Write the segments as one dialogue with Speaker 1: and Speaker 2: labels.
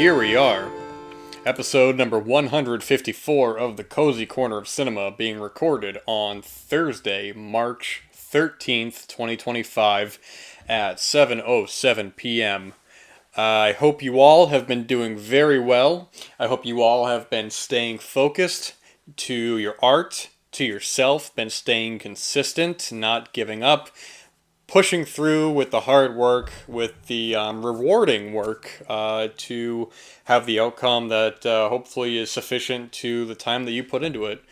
Speaker 1: here we are, episode number 154 of the Cozy Corner of Cinema, being recorded on Thursday, March 13th, 2025 at 7:07 p.m. I hope you all have been doing very well. I hope you all have been staying focused to your art, to yourself, been staying consistent, not giving up, pushing through with the hard work, with the rewarding work to have the outcome that hopefully is sufficient to the time that you put into it.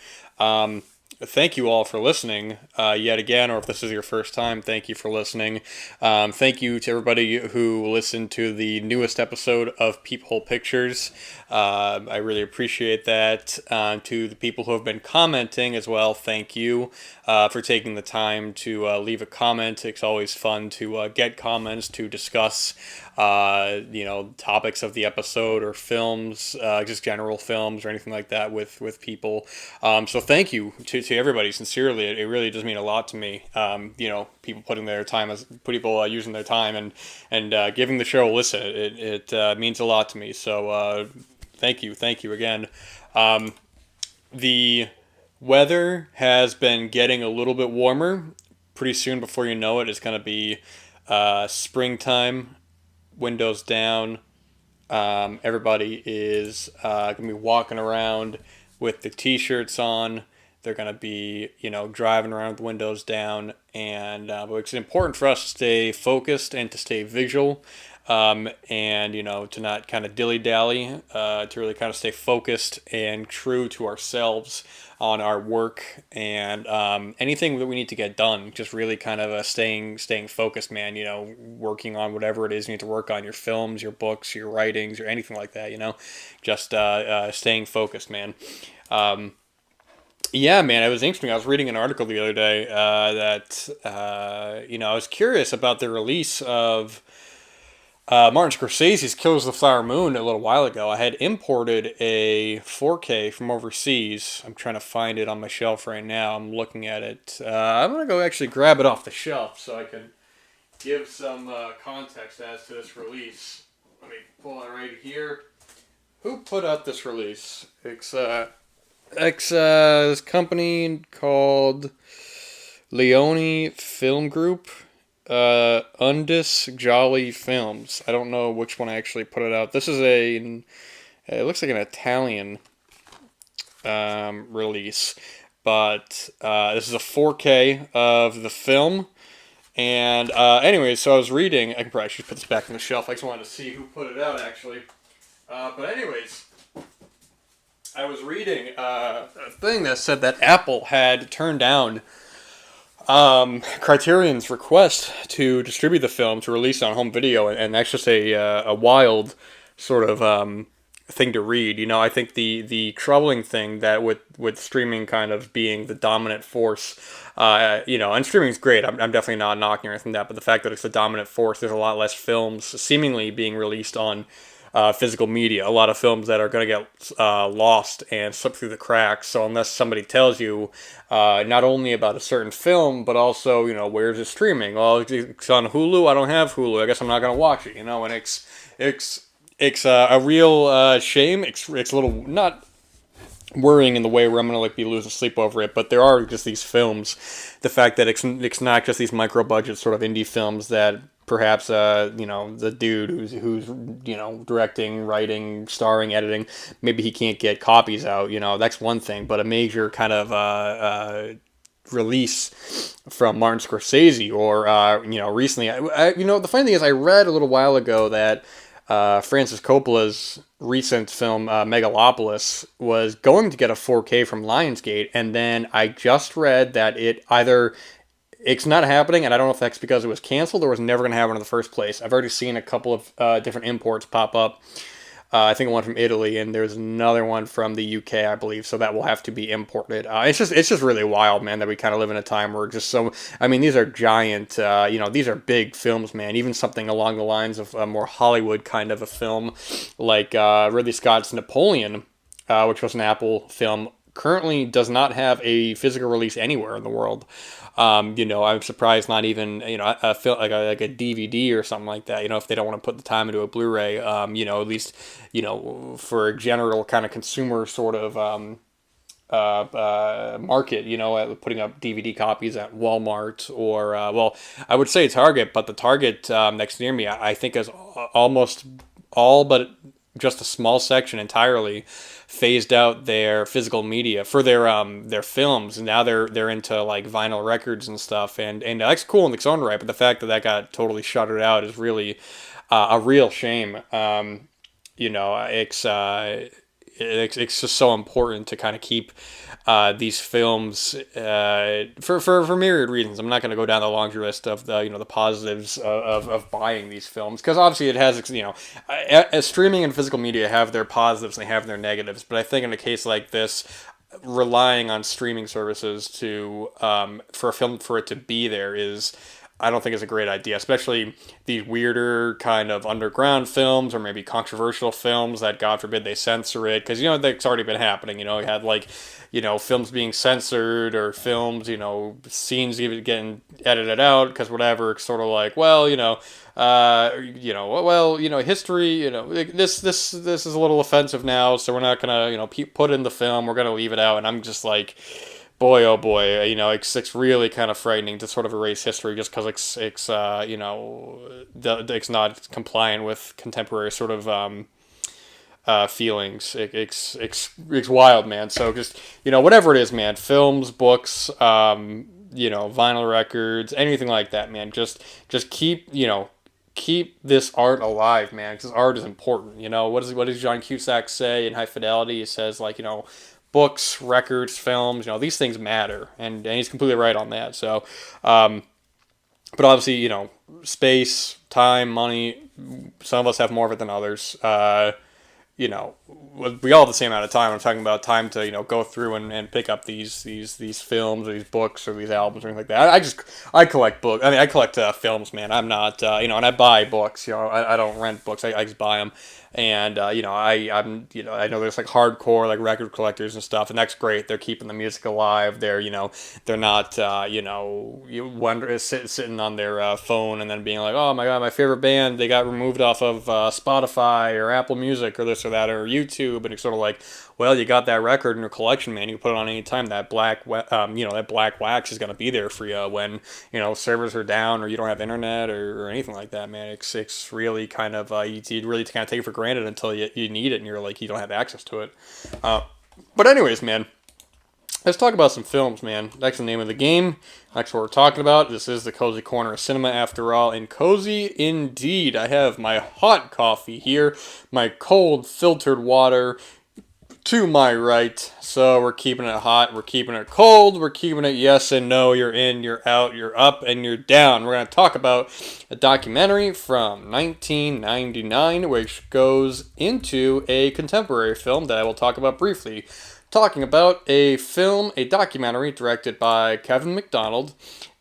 Speaker 1: Thank you all for listening yet again, or if this is your first time, thank you for listening. Thank you to everybody who listened to the newest episode of Peephole Pictures. I really appreciate that. To the people who have been commenting as well, thank you for taking the time to leave a comment. It's always fun to get comments to discuss topics of the episode or films, just general films or anything like that with people. So thank you to everybody, sincerely. It really does mean a lot to me. People putting their time, people using their time and giving the show a listen. It means a lot to me. So thank you again. The weather has been getting a little bit warmer. Pretty soon, before you know it, it's going to be springtime. Windows down. Everybody is going to be walking around with the t-shirts on. They're going to be, driving around with the windows down. And it's important for us to stay focused and to stay visual. To not kind of dilly-dally, to really kind of stay focused and true to ourselves on our work and anything that we need to get done. Just really kind of staying focused, man. Working on whatever it is you need to work on, your films, your books, your writings, or anything like that. Just staying focused, man. Yeah, man, it was interesting. I was reading an article the other day that I was curious about the release of Martin Scorsese's Killers of the Flower Moon a little while ago. I had imported a 4K from overseas. I'm trying to find it on my shelf right now. I'm looking at it. I'm going to go actually grab it off the shelf so I can give some context as to this release. Let me pull it right here. Who put out this release? It's this company called Leone Film Group. Undis Jolly Films. I don't know which one actually put it out. This is it looks like an Italian release, but this is a 4K of the film. And anyways, so I was reading. I can probably should put this back on the shelf. I just wanted to see who put it out actually. But anyways, I was reading a thing that said that Apple had turned down Criterion's request to distribute the film to release on home video, and that's just a wild sort of thing to read. I think the troubling thing that with streaming kind of being the dominant force, and streaming's great. I'm definitely not knocking or anything like that, but the fact that it's the dominant force, there's a lot less films seemingly being released on physical media. A lot of films that are going to get lost and slip through the cracks. So unless somebody tells you not only about a certain film, but also, where's it streaming? Well, it's on Hulu. I don't have Hulu. I guess I'm not going to watch it. And it's a real shame. It's a little not worrying in the way where I'm going to be losing sleep over it, but there are just these films. The fact that it's not just these micro budget sort of indie films that perhaps the dude who's directing, writing, starring, editing, maybe he can't get copies out. That's one thing. But a major kind of release from Martin Scorsese, or recently, the funny thing is, I read a little while ago that Francis Coppola's recent film Megalopolis was going to get a 4K from Lionsgate, and then I just read that it's not happening, and I don't know if that's because it was canceled or was never going to happen in the first place. I've already seen a couple of different imports pop up. I think one from Italy, and there's another one from the UK, I believe, so that will have to be imported. It's just really wild, man, that we kind of live in a time where these are giant, these are big films, man. Even something along the lines of a more Hollywood kind of a film, like Ridley Scott's Napoleon, which was an Apple film, currently does not have a physical release anywhere in the world. I'm surprised not even I feel like a DVD or something like that. If they don't want to put the time into a Blu-ray, at least for a general kind of consumer sort of market, putting up DVD copies at Walmart or, I would say Target, but the Target next near me, I think is almost all but just a small section entirely phased out their physical media for their films, and now they're into like vinyl records and stuff, and that's cool in its own right. But the fact that got totally shuttered out is really a real shame. It's just so important to kind of keep these films for myriad reasons. I'm not going to go down the laundry list of the positives of buying these films, because obviously it has streaming and physical media have their positives and they have their negatives. But I think in a case like this, relying on streaming services to for a film for it to be there is, I don't think it's a great idea, especially these weirder kind of underground films or maybe controversial films that, God forbid, they censor it. Because, that's already been happening. You had, like, films being censored, or films, scenes even getting edited out because whatever. It's sort of like, well, history, this is a little offensive now, so we're not going to, put in the film. We're going to leave it out. And I'm just like, boy, oh boy, it's really kind of frightening to sort of erase history just because it's not compliant with contemporary sort of feelings. It's wild, man. So just whatever it is, man, films, books, vinyl records, anything like that, man. Just keep this art alive, man, because art is important. What does John Cusack say in High Fidelity? He says, like, books, records, films, these things matter, and he's completely right on that. So, but obviously, space, time, money, some of us have more of it than others. We all have the same amount of time. I'm talking about time to go through and pick up these films or these books or these albums or anything like that. I collect books. I mean, I collect films, man. I'm not and I buy books. I don't rent books. I just buy them. And I know there's like hardcore like record collectors and stuff, and that's great. They're keeping the music alive. They're not you wonder sitting on their phone and then being like, oh my god, my favorite band, they got removed off of Spotify or Apple Music or this or that or YouTube, and it's sort of like, well, you got that record in your collection, man. You can put it on any time. That black wax is gonna be there for you when servers are down or you don't have internet or anything like that, man. It's really kind of you really kind of take it for granted until you need it, and you're like, you don't have access to it. But anyways, man, let's talk about some films, man. That's the name of the game. That's what we're talking about. This is the Cozy Corner of Cinema, after all, and cozy indeed. I have my hot coffee here, my cold filtered water to my right. So we're keeping it hot, we're keeping it cold, we're keeping it yes and no, you're in, you're out, you're up, and you're down. We're going to talk about a documentary from 1999, which goes into a contemporary film that I will talk about briefly. Talking about a documentary directed by Kevin MacDonald,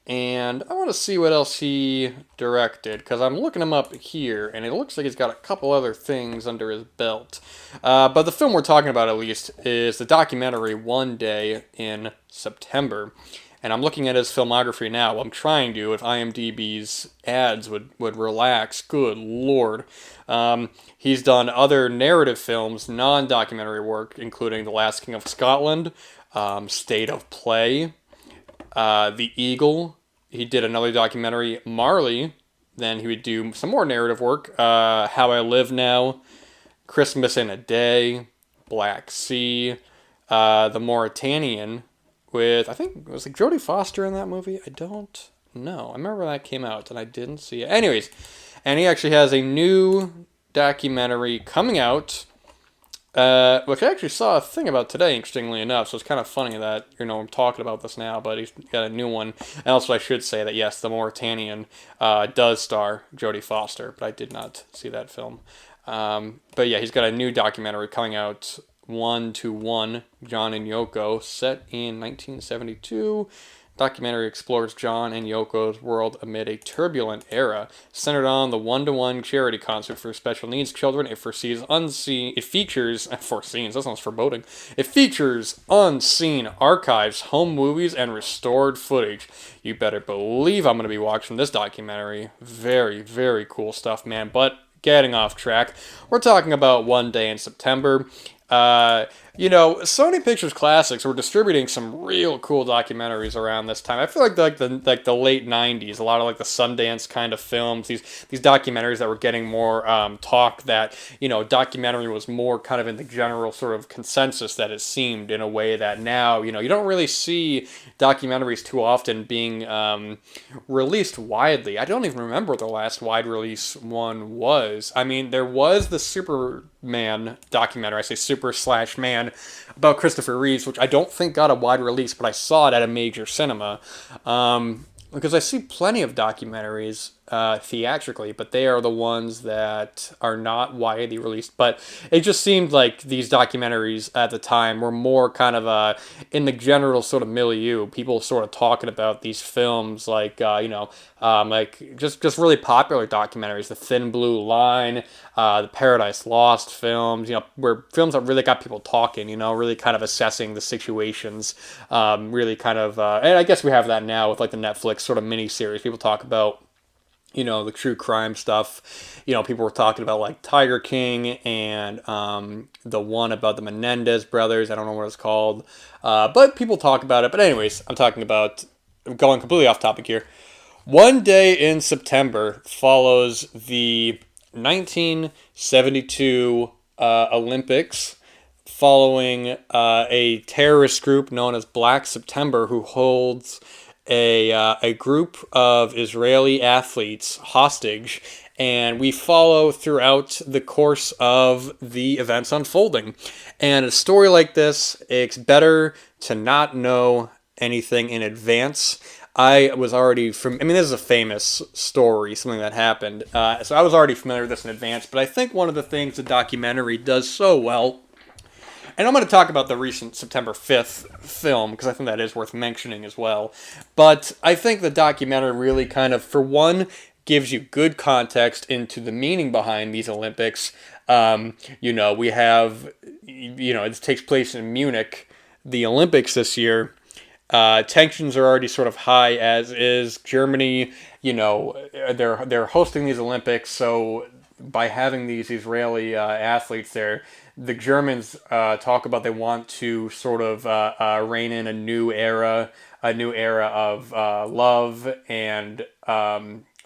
Speaker 1: and I want to see what else he directed, because I'm looking him up here, and it looks like he's got a couple other things under his belt. But the film we're talking about, at least, is the documentary One Day in September. And I'm looking at his filmography now. I'm trying to, if IMDb's ads would relax. Good lord. He's done other narrative films, non-documentary work, including The Last King of Scotland, State of Play, The Eagle. He did another documentary, Marley. Then he would do some more narrative work, How I Live Now, Christmas in a Day, Black Sea, The Mauritanian, with, I think it was like Jodie Foster in that movie. I don't know. I remember that came out and I didn't see it. Anyways, and he actually has a new documentary coming out, which I actually saw a thing about today, interestingly enough, so it's kind of funny that, I'm talking about this now, but he's got a new one. And also I should say that, yes, The Mauritanian does star Jodie Foster, but I did not see that film. But yeah, he's got a new documentary coming out, 1 to 1, John and Yoko, set in 1972. documentary explores John and Yoko's world amid a turbulent era, centered on the one-to-one charity concert for special needs children. It foresees unseen. It features foresees. That sounds foreboding. It features unseen archives, home movies, and restored footage. You better believe I'm going to be watching this documentary. Very, very cool stuff, man. But getting off track, we're talking about One Day in September. Sony Pictures Classics were distributing some real cool documentaries around this time. I feel like the late '90s, a lot of like the Sundance kind of films, these documentaries that were getting more talk. That documentary was more kind of in the general sort of consensus that it seemed, in a way that now you don't really see documentaries too often being released widely. I don't even remember the last wide release one was. I mean, there was the Superman documentary. I say Super/Man about Christopher Reeves, which I don't think got a wide release, but I saw it at a major cinema. Because I see plenty of documentaries theatrically, but they are the ones that are not widely released. But it just seemed like these documentaries at the time were more kind of in the general sort of milieu, people sort of talking about these films, like like just really popular documentaries, The Thin Blue Line, the Paradise Lost films, where films that really got people talking, really kind of assessing the situations, really kind of, and I guess we have that now with like the Netflix sort of miniseries. People talk about the true crime stuff. People were talking about like Tiger King and the one about the Menendez brothers. I don't know what it's called, but people talk about it. But anyways, I'm going completely off topic here. One Day in September follows the 1972 Olympics, following a terrorist group known as Black September, who holds a group of Israeli athletes hostage, and we follow throughout the course of the events unfolding. And a story like this, it's better to not know anything in advance. I was already this is a famous story, something that happened, so I was already familiar with this in advance, but I think one of the things the documentary does so well, and I'm going to talk about the recent September 5th film, because I think that is worth mentioning as well. But I think the documentary really kind of, for one, gives you good context into the meaning behind these Olympics. We have, it takes place in Munich, the Olympics this year. Tensions are already sort of high, as is Germany. They're hosting these Olympics, so by having these Israeli athletes there, the Germans talk about they want to sort of rein in a new era of love and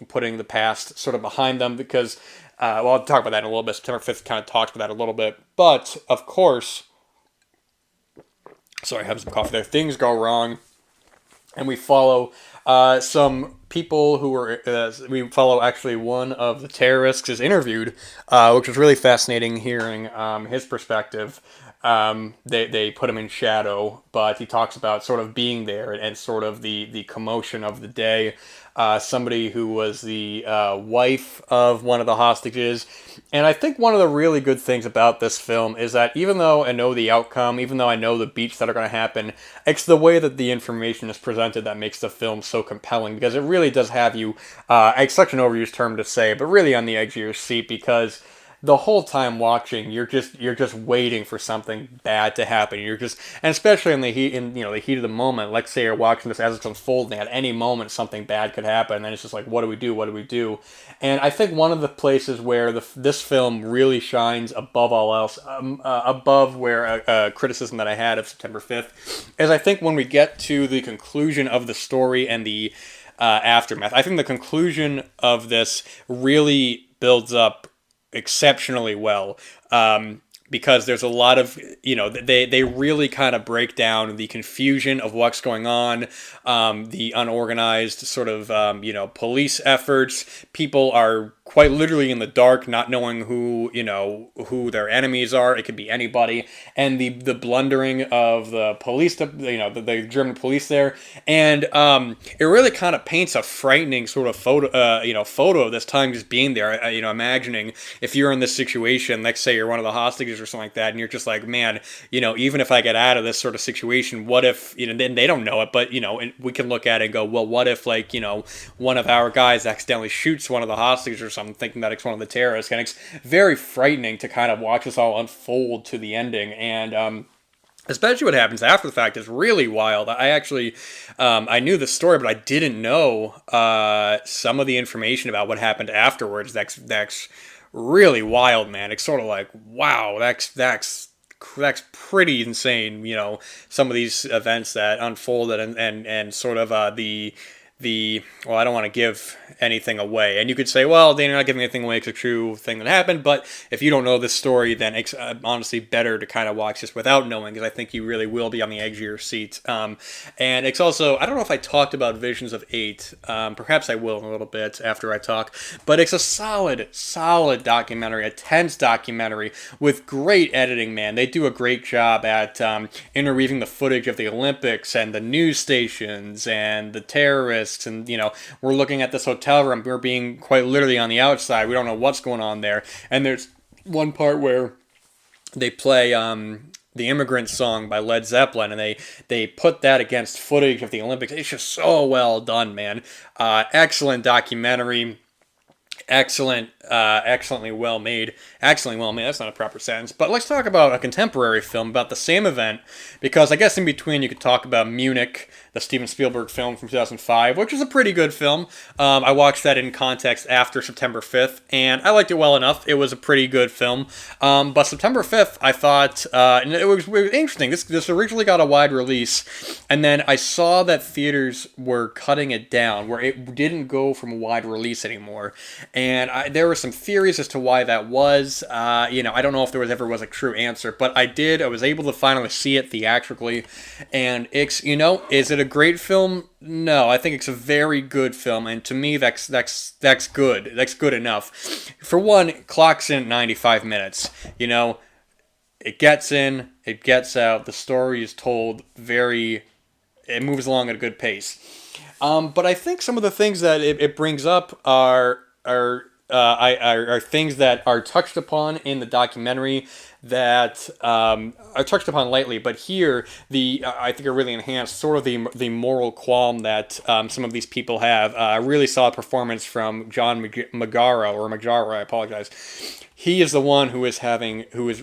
Speaker 1: putting the past sort of behind them, because, I'll talk about that in a little bit. September 5th kind of talks about that a little bit. But, of course, sorry, I have some coffee there. Things go wrong, and we follow some people who were, we follow actually one of the terrorists is interviewed, which was really fascinating hearing his perspective. They put him in shadow, but he talks about sort of being there and sort of the commotion of the day. Somebody who was the wife of one of the hostages. And I think one of the really good things about this film is that even though I know the outcome, even though I know the beats that are going to happen, it's the way that the information is presented that makes the film so compelling, because it really does have you, it's such an overused term to say, but really on the edge of your seat, because the whole time watching, you're just waiting for something bad to happen. And especially in the heat of the moment. Let's say you're watching this as it's unfolding. At any moment, something bad could happen, and then it's just like, what do we do? What do we do? And I think one of the places where this film really shines above all else, above where a criticism that I had of September 5th, is I think when we get to the conclusion of the story and the aftermath. I think the conclusion of this really builds up exceptionally well, because there's a lot of, they really kind of break down the confusion of what's going on, the unorganized sort of, police efforts. People are quite literally in the dark, not knowing who their enemies are. It could be anybody. And the blundering of the police, the German police there. And it really kind of paints a frightening sort of photo of this time just being there. Imagining if you're in this situation, let's say you're one of the hostages or something like that, and you're just like, man, even if I get out of this sort of situation, what if, then they don't know it, but, and we can look at it and go, well, what if, like, one of our guys accidentally shoots one of the hostages or something, thinking that it's one of the terrorists, and it's very frightening to kind of watch this all unfold to the ending, and, especially what happens after the fact is really wild. I actually, I knew the story, but I didn't know some of the information about what happened afterwards. That's really wild, man. It's sort of like, wow, that's pretty insane. Some of these events that unfolded and sort of well, I don't want to give anything away. And you could say, well, they're not giving anything away. It's a true thing that happened. But if you don't know this story, then it's honestly better to kind of watch this without knowing, because I think you really will be on the edge of your seat. And it's also, I don't know if I talked about Visions of Eight. Perhaps I will in a little bit after I talk. But it's a solid documentary, a tense documentary with great editing, man. They do a great job at interweaving the footage of the Olympics and the news stations and the terrorists. And, we're looking at this hotel room. We're being quite literally on the outside. We don't know what's going on there. And there's one part where they play the Immigrant Song by Led Zeppelin, and they put that against footage of the Olympics. It's just so well done, man. Excellent documentary. Excellently well made. Excellently well made. That's not a proper sentence. But let's talk about a contemporary film about the same event, because I guess in between you could talk about Munich, the Steven Spielberg film from 2005, which is a pretty good film. I watched that in context after September 5th, and I liked it well enough. It was a pretty good film. But September 5th, I thought, and it was interesting. This originally got a wide release, and then I saw that theaters were cutting it down, where it didn't go from a wide release anymore. And there were some theories as to why that was. I don't know if there ever was a true answer, but I was able to finally see it theatrically. And it's, is it a great film? No, I think it's a very good film, and to me, that's good. That's good enough. For one, it clocks in at 95 minutes. It gets in, it gets out. The story is told it moves along at a good pace. But I think some of the things that it brings up are things that are touched upon in the documentary that are touched upon lightly, but here I think are really enhanced. Sort of the moral qualm that some of these people have. I really saw a performance from John Magara. I apologize. He is the one who is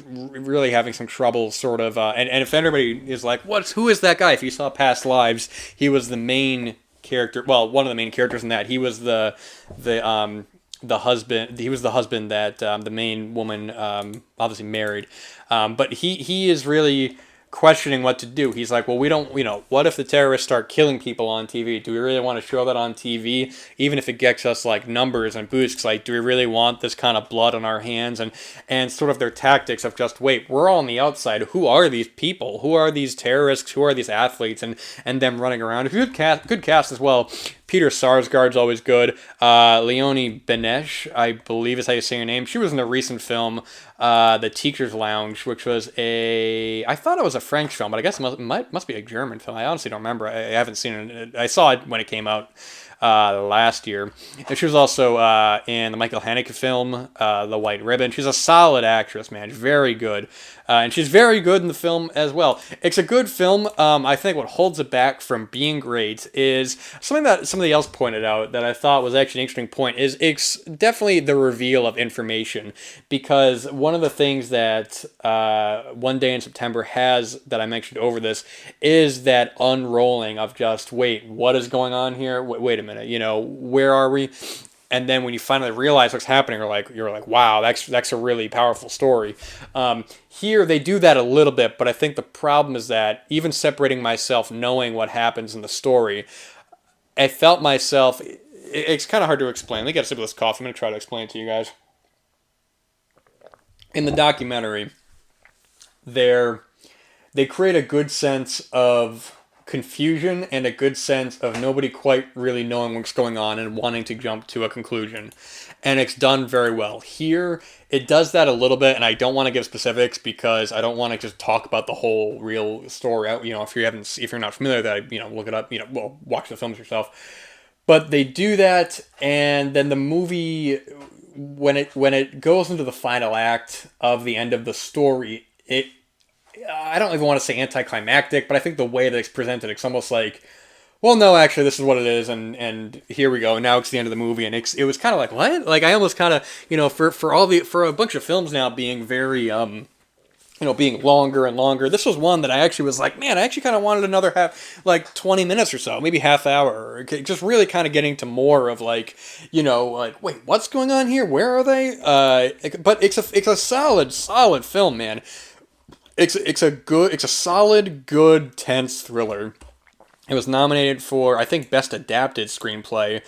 Speaker 1: really having some trouble, sort of. And if anybody is like, who is that guy? If you saw Past Lives, he was the main character. Well, one of the main characters in that. He was the husband. He was the husband that the main woman obviously married. But he is really questioning what to do. He's like, well, we don't, what if the terrorists start killing people on TV? Do we really want to show that on TV? Even if it gets us like numbers and boosts, like, do we really want this kind of blood on our hands? And sort of their tactics of just, wait, we're all on the outside. Who are these people? Who are these terrorists? Who are these athletes? And them running around. Good cast as well. Peter Sarsgaard's always good. Leonie Benesch, I believe is how you say her name. She was in a recent film, The Teacher's Lounge, which was I thought it was a French film, but I guess it must be a German film. I honestly don't remember. I haven't seen it. I saw it when it came out last year. And she was also in the Michael Haneke film, The White Ribbon. She's a solid actress, man. She's very good. And she's very good in the film as well. It's a good film. I think what holds it back from being great is something that somebody else pointed out that I thought was actually an interesting point, is it's definitely the reveal of information. Because one of the things that One Day in September has, that I mentioned over this, is that unrolling of just, wait, what is going on here? Wait a minute, where are we? And then when you finally realize what's happening, you're like, wow, that's a really powerful story. Here they do that a little bit, but I think the problem is that even separating myself, knowing what happens in the story, I felt myself. It's kind of hard to explain. Let me get a sip of this coffee. I'm going to try to explain it to you guys. In the documentary, they create a good sense of confusion and a good sense of nobody quite really knowing what's going on and wanting to jump to a conclusion. And it's done very well. Here, it does that a little bit, and I don't want to give specifics because I don't want to just talk about the whole real story. If you're not familiar with that, look it up, watch the films yourself. But they do that, and then the movie, when it goes into the final act of the end of the story, I don't even want to say anticlimactic, but I think the way that it's presented, it's almost like, well, no, actually, this is what it is, and here we go. Now it's the end of the movie, and it was kind of like, what? Like, I almost kind of, for a bunch of films now being very being longer and longer. This was one that I actually was like, man, I actually kind of wanted another like 20 minutes or so, maybe half hour, just really kind of getting to more of like, like, wait, what's going on here? Where are they? But it's a solid film, man. It's a solid, good, tense thriller. It was nominated for, I think, Best Adapted Screenplay.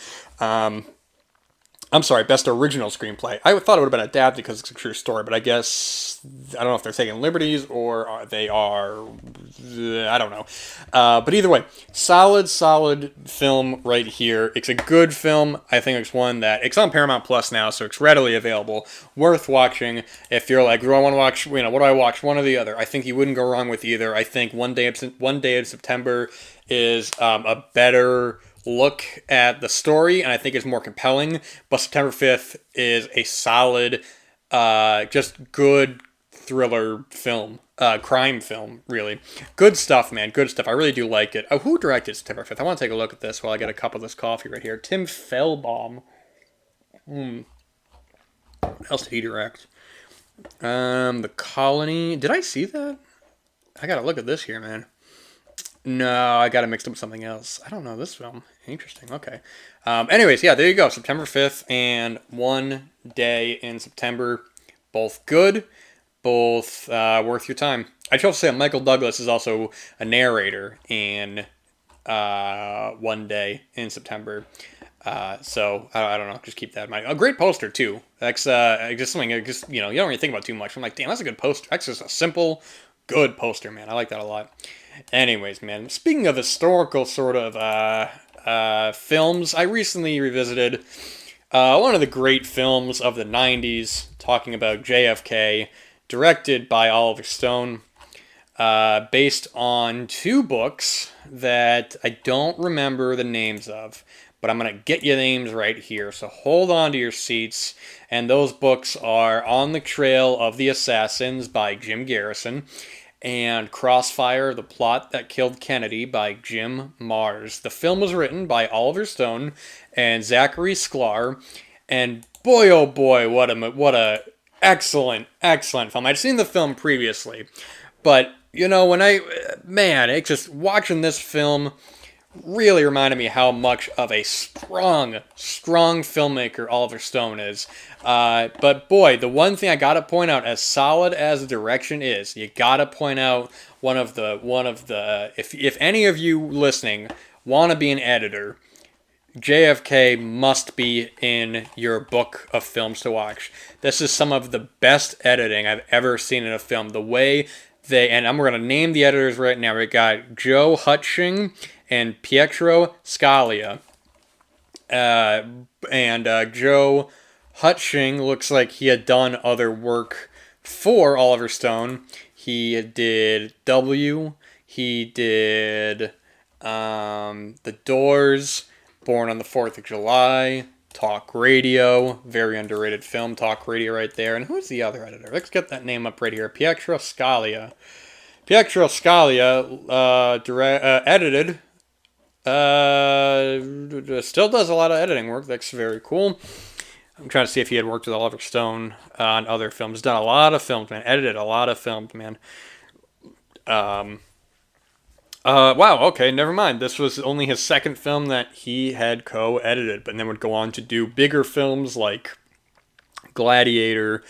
Speaker 1: I'm sorry, Best Original Screenplay. I thought it would have been adapted because it's a true story, but I guess, I don't know if they're taking liberties or they are, I don't know. But either way, solid film right here. It's a good film. I think it's one that, it's on Paramount Plus now, so it's readily available. Worth watching. If you're like, do I want to watch, what do I watch? One or the other. I think you wouldn't go wrong with either. I think One Day of September is a better look at the story, and I think it's more compelling. But September 5th is a solid, just good thriller film, crime film, really. Good stuff, man. Good stuff. I really do like it. Who directed September 5th? I want to take a look at this while I get a cup of this coffee right here. Tim Fellbaum. What else did he direct? The Colony. Did I see that? I gotta look at this here, man. No, I got it mixed up with something else. I don't know this film. Interesting. Okay. Anyways, yeah, there you go. September 5th and One Day in September. Both good. Both worth your time. I should also say Michael Douglas is also a narrator in One Day in September. So I don't know. Just keep that in mind. A great poster too. That's just something. You don't really think about too much. I'm like, damn, that's a good poster. That's just a simple, good poster, man. I like that a lot. Anyways, man, speaking of historical sort of films, I recently revisited one of the great films of the 90s, talking about JFK, directed by Oliver Stone, based on two books that I don't remember the names of, but I'm going to get you names right here, so hold on to your seats. And those books are On the Trail of the Assassins by Jim Garrison, and Crossfire, The Plot That Killed Kennedy by Jim Mars. The film was written by Oliver Stone and Zachary Sklar, and boy, oh boy, what a excellent film. I'd seen the film previously, but, it's just watching this film really reminded me how much of a strong filmmaker Oliver Stone is. But boy, the one thing I gotta point out, as solid as the direction is, you gotta point out one of the if any of you listening want to be an editor, JFK must be in your book of films to watch. This is some of the best editing I've ever seen in a film. The way and I'm going to name the editors right now. We got Joe Hutching and Pietro Scalia. Joe Hutching looks like he had done other work for Oliver Stone. He did W. He did The Doors, Born on the 4th of July, Talk Radio, very underrated film, Talk Radio right there. And who's the other editor? Let's get that name up right here. Pietro Scalia. Pietro Scalia edited, still does a lot of editing work. That's very cool. I'm trying to see if he had worked with Oliver Stone on other films. Done a lot of films, man. Edited a lot of films, man. Wow, okay, never mind. This was only his second film that he had co-edited, but then would go on to do bigger films like Gladiator,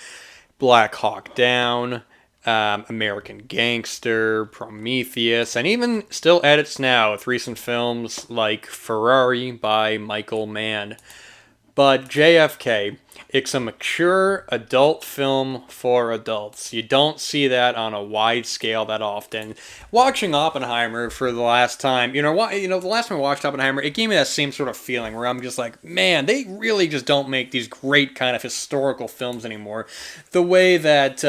Speaker 1: Black Hawk Down, American Gangster, Prometheus, and even still edits now with recent films like Ferrari by Michael Mann. But JFK, it's a mature adult film for adults. You don't see that on a wide scale that often. Watching Oppenheimer for the last time, the last time I watched Oppenheimer, it gave me that same sort of feeling where I'm just like, man, they really just don't make these great kind of historical films anymore. The way that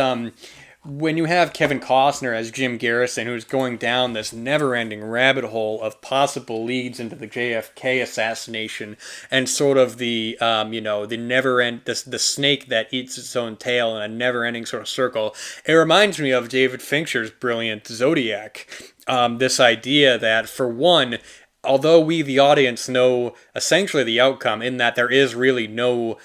Speaker 1: when you have Kevin Costner as Jim Garrison, who's going down this never-ending rabbit hole of possible leads into the JFK assassination, and sort of the the never-end the snake that eats its own tail in a never-ending sort of circle, it reminds me of David Fincher's brilliant Zodiac. This idea that, for one, although we, the audience, know essentially the outcome, in that there is really no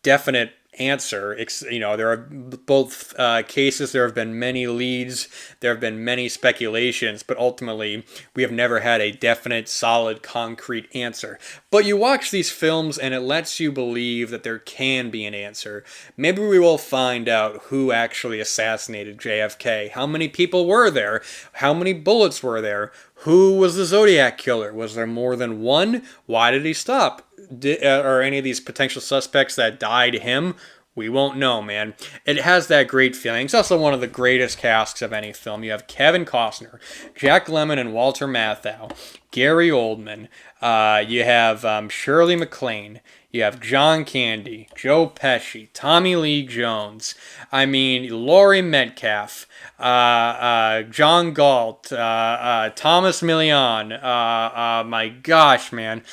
Speaker 1: definite answer. There are both cases, there have been many leads, there have been many speculations, but ultimately we have never had a definite, solid, concrete answer. But you watch these films and it lets you believe that there can be an answer. Maybe we will find out who actually assassinated JFK. How many people were there? How many bullets were there? Who was the Zodiac killer? Was there more than one? Why did he stop? Are any of these potential suspects that died him? We won't know, man. It has that great feeling. It's also one of the greatest casts of any film. You have Kevin Costner, Jack Lemmon and Walter Matthau, Gary Oldman. You have Shirley MacLaine. You have John Candy, Joe Pesci, Tommy Lee Jones. I mean, Laurie Metcalf, John Galt, Thomas Millian. My gosh, man.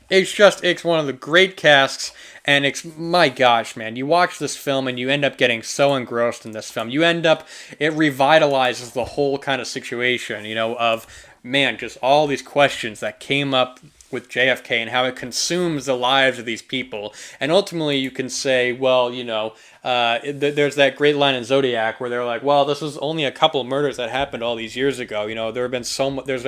Speaker 1: It's one of the great casts, and my gosh, man, you watch this film and you end up getting so engrossed in this film. It revitalizes the whole kind of situation, of, man, just all these questions that came up with JFK and how it consumes the lives of these people. And ultimately you can say, well, there's that great line in Zodiac where they're like, well, this was only a couple of murders that happened all these years ago. There's been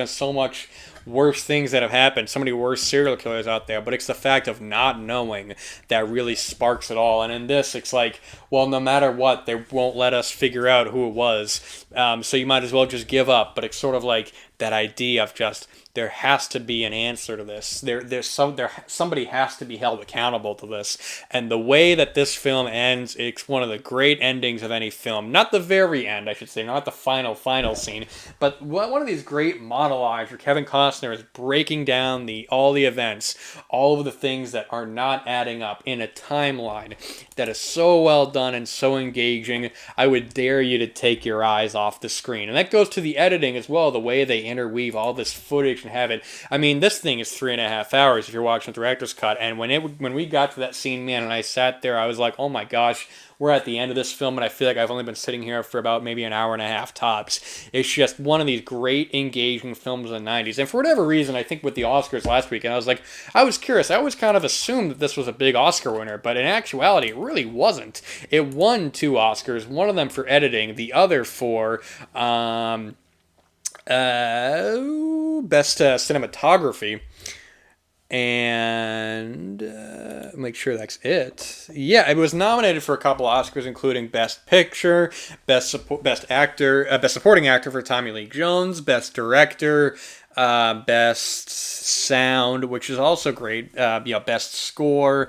Speaker 1: so much worse things that have happened, so many worse serial killers out there, but it's the fact of not knowing that really sparks it all. And in this, it's like, well, no matter what, they won't let us figure out who it was, so you might as well just give up. But it's sort of like that idea of just, there has to be an answer to this. Somebody has to be held accountable to this. And the way that this film ends, it's one of the great endings of any film. Not the very end, I should say, not the final scene, but one of these great monologues where Kevin Costner is breaking down all the events, all of the things that are not adding up in a timeline that is so well done and so engaging. I would dare you to take your eyes off the screen. And that goes to the editing as well, the way they interweave all this footage and have it. I mean, this thing is 3.5 hours if you're watching the director's cut. And when we got to that scene, man, and I sat there, I was like, oh my gosh, we're at the end of this film, and I feel like I've only been sitting here for about maybe an hour and a half tops. It's just one of these great, engaging films of the 90s. And for whatever reason, I think with the Oscars last week, and I was curious. I always kind of assumed that this was a big Oscar winner, but in actuality, it really wasn't. It won 2 Oscars, one of them for editing, the other for best cinematography. And make sure that's it. Yeah, it was nominated for a couple Oscars, including Best Picture, Best Supporting Actor for Tommy Lee Jones, Best Director, Best Sound, which is also great. Best Score.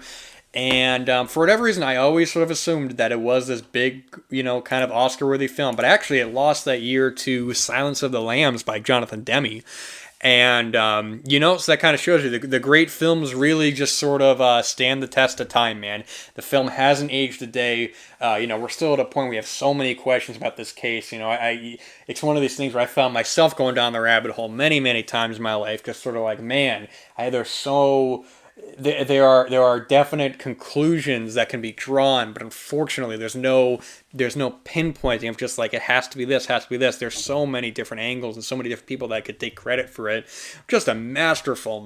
Speaker 1: And for whatever reason, I always sort of assumed that it was this big, kind of Oscar-worthy film. But actually, it lost that year to Silence of the Lambs by Jonathan Demme. And, so that kind of shows you the great films really just sort of stand the test of time, man. The film hasn't aged a day. We're still at a point where we have so many questions about this case. It's one of these things where I found myself going down the rabbit hole many, many times in my life, just sort of like, man, there are definite conclusions that can be drawn, but unfortunately there's no pinpointing of just like, it has to be this, has to be this. There's so many different angles and so many different people that could take credit for it. Just a masterful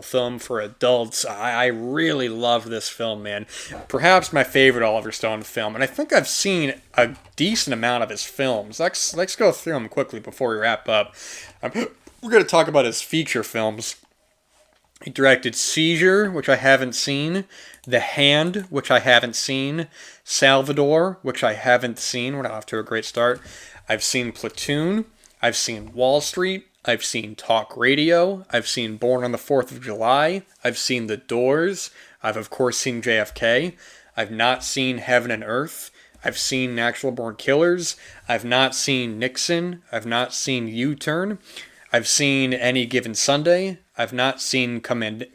Speaker 1: film for adults. I really love this film, man. Perhaps my favorite Oliver Stone film, and I think I've seen a decent amount of his films. Let's go through them quickly before we wrap up. We're going to talk about his feature films. He directed Seizure, which I haven't seen, The Hand, which I haven't seen, Salvador, which I haven't seen. We're not off to a great start. I've seen Platoon. I've seen Wall Street. I've seen Talk Radio. I've seen Born on the 4th of July. I've seen The Doors. I've, of course, seen JFK. I've not seen Heaven and Earth. I've seen Natural Born Killers. I've not seen Nixon. I've not seen U-Turn. I've seen Any Given Sunday. I've not seen Commandant.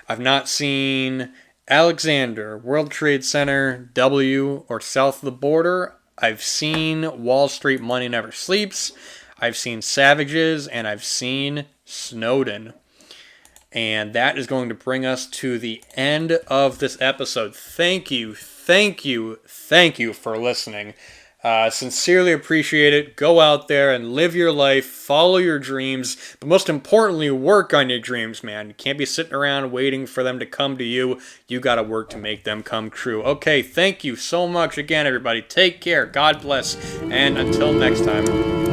Speaker 1: I've not seen Alexander, World Trade Center, W, or south of the border. I've seen Wall Street, Money Never Sleeps. I've seen Savages, and I've seen Snowden. And that is going to bring us to the end of this episode. Thank you for listening. Sincerely appreciate it. Go out there and live your life, follow your dreams, but most importantly, work on your dreams, man. You can't be sitting around waiting for them to come to you. You got to work to make them come true. Okay, thank you so much again, everybody. Take care. God bless. And until next time.